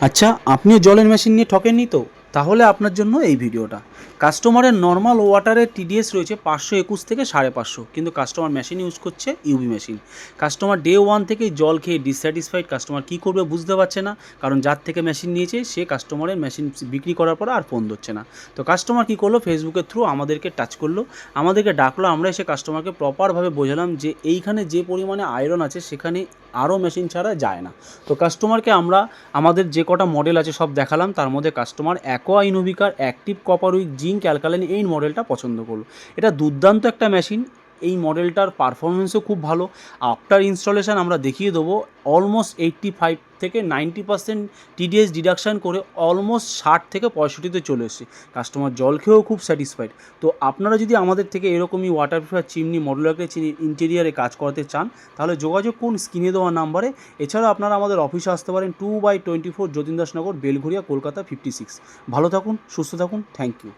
আচ্ছা, আপনিও জলের মেশিন নিয়ে ঠকেননি তো? তাহলে আপনার জন্য এই ভিডিওটা। কাস্টমারের নর্মাল ওয়াটারের টিডিএস রয়েছে 521 থেকে 550, কিন্তু কাস্টমার মেশিন ইউজ করছে UV machine. Customer day one থেকেই জল খেয়ে ডিসস্যাটিসফাইড। কাস্টমার কী করবে বুঝতে পারছে না, কারণ যার থেকে মেশিন নিয়েছে সে কাস্টমারের মেশিন বিক্রি করার পর আর ফোন ধরছে না। তো কাস্টমার কী করলো, ফেসবুকের থ্রু আমাদেরকে টাচ করলো, আমাদেরকে ডাকলো। আমরা এসে কাস্টমারকে প্রপারভাবে বোঝালাম যে এইখানে যে পরিমাণে আয়রন আছে সেখানে আরও মেশিন ছাড়া যায় না। তো কাস্টমারকে আমরা আমাদের যে কটা মডেল আছে সব দেখালাম। তার মধ্যে কাস্টমার অ্যাকোয়া ইনোভিকার active copper with zinc alkaline এই মডেলটা পছন্দ করলো। এটা দুর্দান্ত একটা মেশিন। এই মডেলটার পারফরমেন্সও খুব ভালো। আফটার ইনস্টলেশন আমরা দেখিয়ে দেবো অলমোস্ট 85 থেকে 90% টিডিএস ডিডাকশান করে অলমোস্ট 60 থেকে 65-তে চলে এসেছে। কাস্টমার জল খেয়েও খুব স্যাটিসফাইড। তো আপনারা যদি আমাদের থেকে এরকমই ওয়াটার পিউরিফায়ার চিমনি মডুলার ইন্টেরিয়ারে কাজ করাতে চান, তাহলে যোগাযোগ করুন স্ক্রিনে দেওয়া নাম্বারে। এছাড়াও আপনারা আমাদের অফিসে আসতে পারেন 2/24 যতীন দাস নগর, বেলঘরিয়া, কলকাতা 56। ভালো থাকুন, সুস্থ থাকুন, থ্যাংক ইউ।